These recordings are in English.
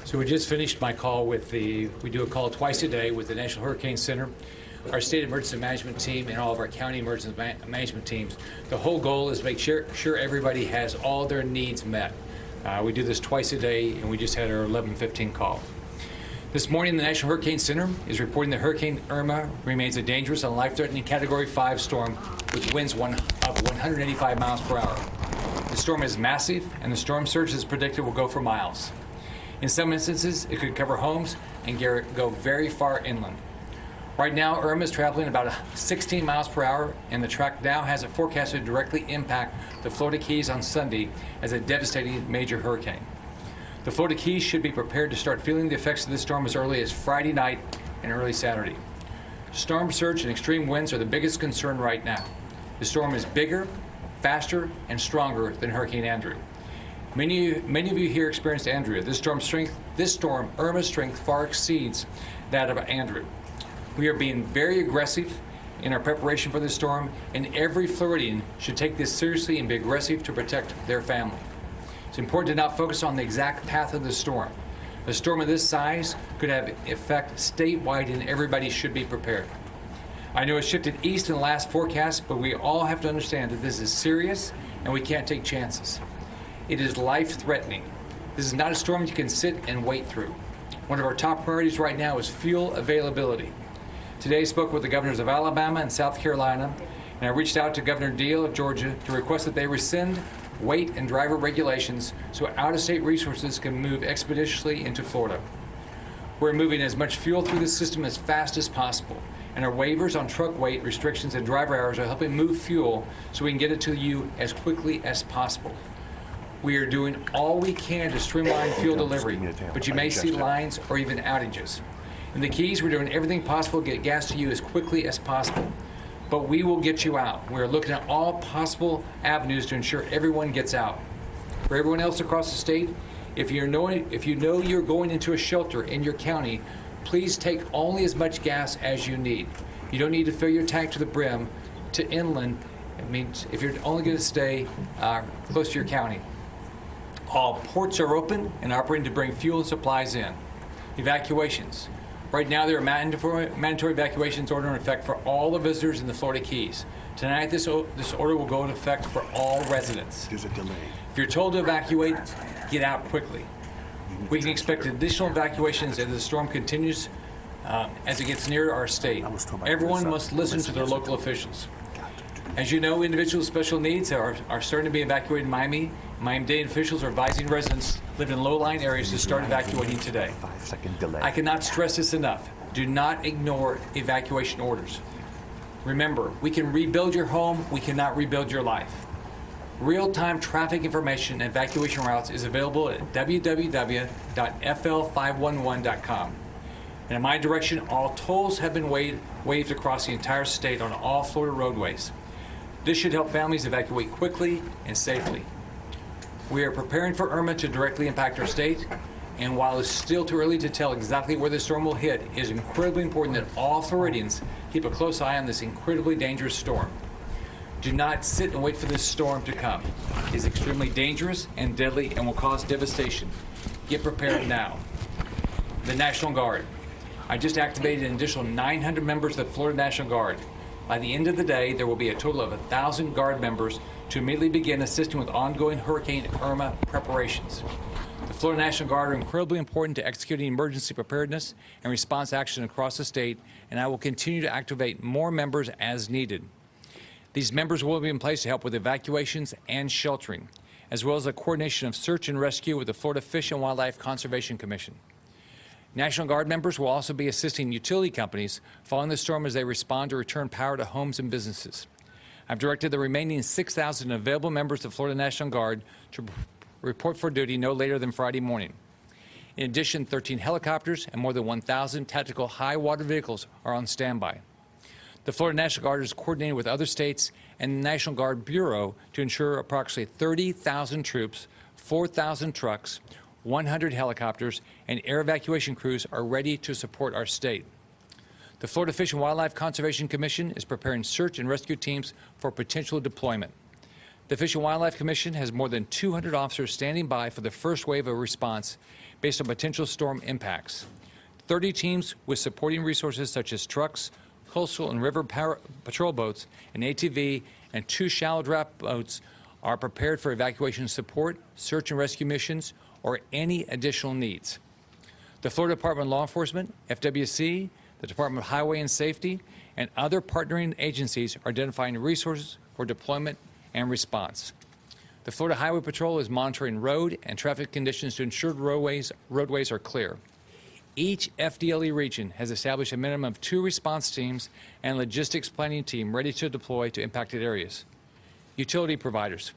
So we just finished my call with we do a call twice a day with the National Hurricane Center, our state emergency management team, and all of our county emergency management teams. The whole goal is to make sure everybody has all their needs met. We do this twice a day, and we just had our 11:15 call. This morning, the National Hurricane Center is reporting that Hurricane Irma remains a dangerous and life-threatening Category 5 storm with winds of 185 miles per hour. The storm is massive, and the storm surge is predicted will go for miles. In some instances, it could cover homes and go very far inland. Right now, Irma is traveling about 16 miles per hour, and the track now has it forecasted to directly impact the Florida Keys on Sunday as a devastating major hurricane. The Florida Keys should be prepared to start feeling the effects of this storm as early as Friday night and early Saturday. Storm surge and extreme winds are the biggest concern right now. The storm is bigger, faster, and stronger than Hurricane Andrew. Many of you here experienced Andrew. This storm, Irma's strength, far exceeds that of Andrew. We are being very aggressive in our preparation for this storm, and every Floridian should take this seriously and be aggressive to protect their family. It's important to not focus on the exact path of the storm. A storm of this size could have effect statewide, and everybody should be prepared. I know it shifted east in the last forecast, but we all have to understand that this is serious and we can't take chances. It is life-threatening. This is not a storm you can sit and wait through. One of our top priorities right now is fuel availability. Today I spoke with the governors of Alabama and South Carolina, and I reached out to Governor Deal of Georgia to request that they rescind weight and driver regulations so out-of-state resources can move expeditiously into Florida. We're moving as much fuel through the system as fast as possible, and our waivers on truck weight restrictions and driver hours are helping move fuel so we can get it to you as quickly as possible. We are doing all we can to streamline fuel delivery, but you may see lines or even outages. In the Keys, we're doing everything possible to get gas to you as quickly as possible. But we will get you out. We're looking at all possible avenues to ensure everyone gets out. For everyone else across the state, if you know you're going into a shelter in your county, please take only as much gas as you need. You don't need to fill your tank to the brim to inland. It means if you're only going to stay close to your county. All ports are open and operating to bring fuel and supplies in. Evacuations. Right now, there are mandatory evacuations order in effect for all the visitors in the Florida Keys. Tonight, this order will go into effect for all residents. There's a delay. If you're told to evacuate, get out quickly. We can expect additional evacuations as the storm continues as it gets near our state. Everyone must listen to their local officials. As you know, individuals with special needs are starting to be evacuated in Miami. Miami-Dade officials are advising residents living in low-lying areas to start evacuating today. 5-second delay. I cannot stress this enough. Do not ignore evacuation orders. Remember, we can rebuild your home, we cannot rebuild your life. Real-time traffic information and evacuation routes is available at www.fl511.com. And in my direction, all tolls have been waived across the entire state on all Florida roadways. This should help families evacuate quickly and safely. We are preparing for Irma to directly impact our state, and while it's still too early to tell exactly where the storm will hit, it is incredibly important that all Floridians keep a close eye on this incredibly dangerous storm. Do not sit and wait for this storm to come. It is extremely dangerous and deadly and will cause devastation. Get prepared now. The National Guard. I just activated an additional 900 members of the Florida National Guard. By the end of the day, there will be a total of 1,000 Guard members to immediately begin assisting with ongoing Hurricane Irma preparations. The Florida National Guard are incredibly important to executing emergency preparedness and response action across the state, and I will continue to activate more members as needed. These members will be in place to help with evacuations and sheltering, as well as the coordination of search and rescue with the Florida Fish and Wildlife Conservation Commission. National Guard members will also be assisting utility companies following the storm as they respond to return power to homes and businesses. I've directed the remaining 6,000 available members of the Florida National Guard to report for duty no later than Friday morning. In addition, 13 helicopters and more than 1,000 tactical high-water vehicles are on standby. The Florida National Guard is coordinating with other states and the National Guard Bureau to ensure approximately 30,000 troops, 4,000 trucks, 100 helicopters, and air evacuation crews are ready to support our state. The Florida Fish and Wildlife Conservation Commission is preparing search and rescue teams for potential deployment. The Fish and Wildlife Commission has more than 200 officers standing by for the first wave of response, based on potential storm impacts. 30 teams with supporting resources such as trucks, coastal and river patrol boats, an ATV, and 2 shallow draft boats are prepared for evacuation support, search and rescue missions, or any additional needs. The Florida Department of Law Enforcement, FWC, the Department of Highway and Safety, and other partnering agencies are identifying resources for deployment and response. The Florida Highway Patrol is monitoring road and traffic conditions to ensure roadways are clear. Each FDLE region has established a minimum of 2 response teams and logistics planning team ready to deploy to impacted areas. Utility providers.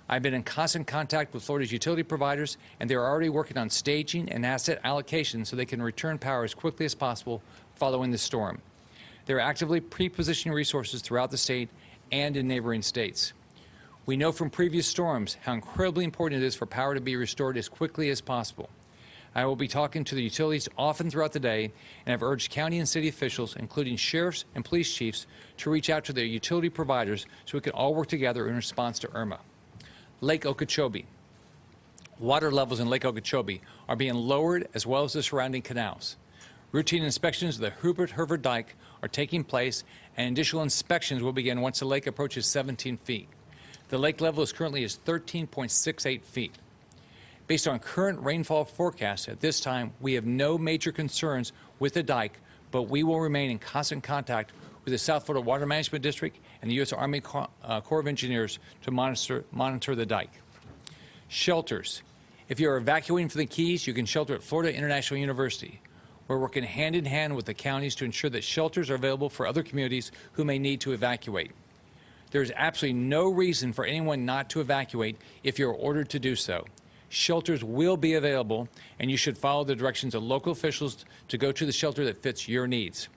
I've been in constant contact with Florida's utility providers, and they're already working on staging and asset allocation so they can return power as quickly as possible following the storm. They're actively pre-positioning resources throughout the state and in neighboring states. We know from previous storms how incredibly important it is for power to be restored as quickly as possible. I will be talking to the utilities often throughout the day, and I've urged county and city officials, including sheriffs and police chiefs, to reach out to their utility providers so we can all work together in response to Irma. Lake Okeechobee. Water levels in Lake Okeechobee are being lowered as well as the surrounding canals. Routine inspections of the Hubert Dike are taking place, and additional inspections will begin once the lake approaches 17 feet. The lake level is currently 13.68 feet. Based on current rainfall forecasts at this time, we have no major concerns with the dike, but we will remain in constant contact with the South Florida Water Management District and the U.S. Army Corps of Engineers to monitor the dike. Shelters. If you are evacuating from the Keys, you can shelter at Florida International University. We're working hand in hand with the counties to ensure that shelters are available for other communities who may need to evacuate. There is absolutely no reason for anyone not to evacuate if you're ordered to do so. Shelters will be available, and you should follow the directions of local officials to go to the shelter that fits your needs.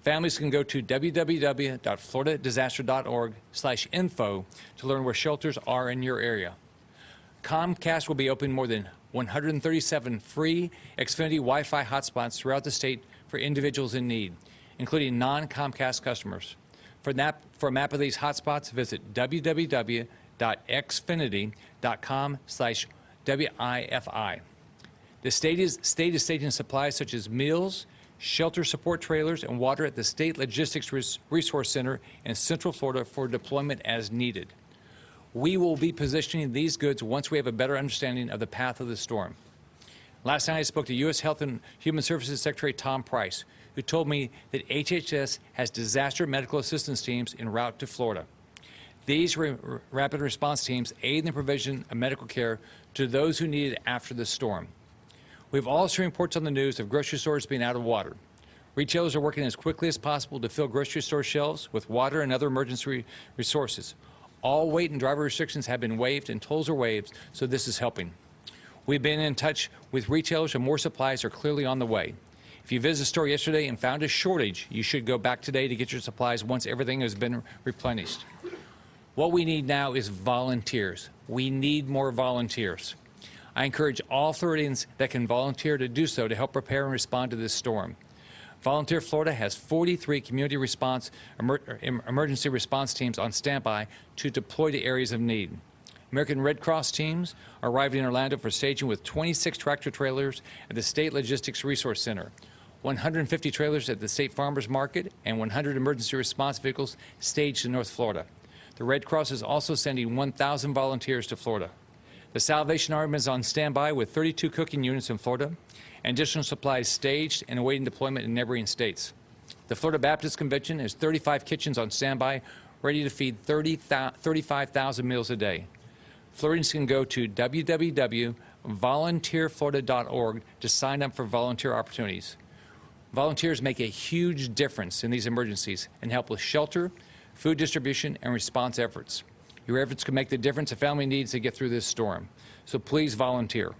Families can go to www.floridadisaster.org/info to learn where shelters are in your area. Comcast will be opening more than 137 free Xfinity Wi-Fi hotspots throughout the state for individuals in need, including non-Comcast customers. For a map of these hotspots, visit www.xfinity.com/WIFI. The state is staging supplies such as meals, shelter support trailers, and water at the State Logistics Resource Center in Central Florida for deployment as needed. We will be positioning these goods once we have a better understanding of the path of the storm. Last night I spoke to U.S. Health and Human Services Secretary Tom Price, who told me that HHS has disaster medical assistance teams en route to Florida. These rapid response teams aid in the provision of medical care to those who need it after the storm. We've all seen reports on the news of grocery stores being out of water. Retailers are working as quickly as possible to fill grocery store shelves with water and other emergency resources. All weight and driver restrictions have been waived and tolls are waived, so this is helping. We've been in touch with retailers and more supplies are clearly on the way. If you visited a store yesterday and found a shortage, you should go back today to get your supplies once everything has been replenished. What we need now is volunteers. We need more volunteers. I encourage all Floridians that can volunteer to do so to help prepare and respond to this storm. Volunteer Florida has 43 community response emergency response teams on standby to deploy to areas of need. American Red Cross teams are arriving in Orlando for staging with 26 tractor trailers at the State Logistics Resource Center, 150 trailers at the State Farmers Market, and 100 emergency response vehicles staged in North Florida. The Red Cross is also sending 1,000 volunteers to Florida. The Salvation Army is on standby with 32 cooking units in Florida, and additional supplies staged and awaiting deployment in neighboring states. The Florida Baptist Convention has 35 kitchens on standby, ready to feed 35,000 meals a day. Floridians can go to www.volunteerflorida.org to sign up for volunteer opportunities. Volunteers make a huge difference in these emergencies and help with shelter, food distribution, and response efforts. Your efforts can make the difference a family needs to get through this storm. So please volunteer.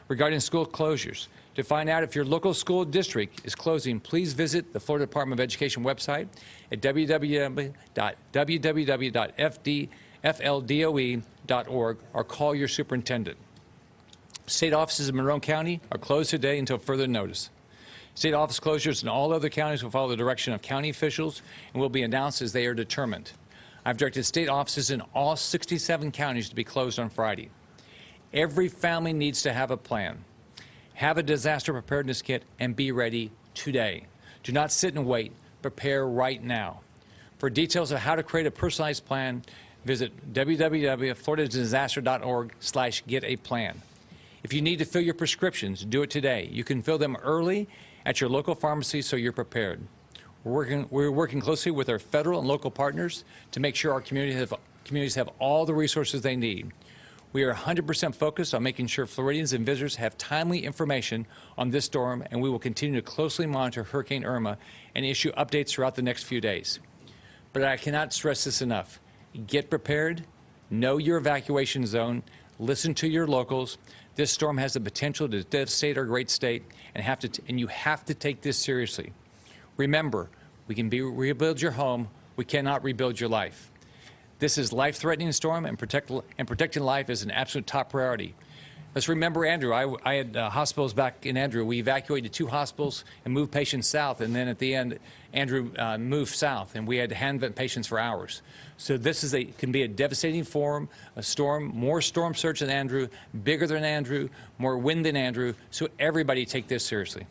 Regarding school closures, to find out if your local school district is closing, please visit the Florida Department of Education website at www.fldoe.org or call your superintendent. State offices in Monroe County are closed today until further notice. State office closures in all other counties will follow the direction of county officials and will be announced as they are determined. I've directed state offices in all 67 counties to be closed on Friday. Every family needs to have a plan. Have a disaster preparedness kit and be ready today. Do not sit and wait. Prepare right now. For details of how to create a personalized plan, visit www.floridadisaster.org/get-a-plan. If you need to fill your prescriptions, do it today. You can fill them early at your local pharmacy so you're prepared. We're working closely with our federal and local partners to make sure our communities have all the resources they need. We are 100% focused on making sure Floridians and visitors have timely information on this storm, and we will continue to closely monitor Hurricane Irma and issue updates throughout the next few days. But I cannot stress this enough. Get prepared, know your evacuation zone, listen to your locals. This storm has the potential to devastate our great state, and you have to take this seriously. Remember, we can rebuild your home, we cannot rebuild your life. This is life-threatening storm, and protecting life is an absolute top priority. Let's remember Andrew. I had hospitals back in Andrew. We evacuated 2 hospitals and moved patients south, and then at the end, Andrew moved south, and we had to hand vent patients for hours. So this can be a devastating storm, more storm surge than Andrew, bigger than Andrew, more wind than Andrew, so everybody take this seriously.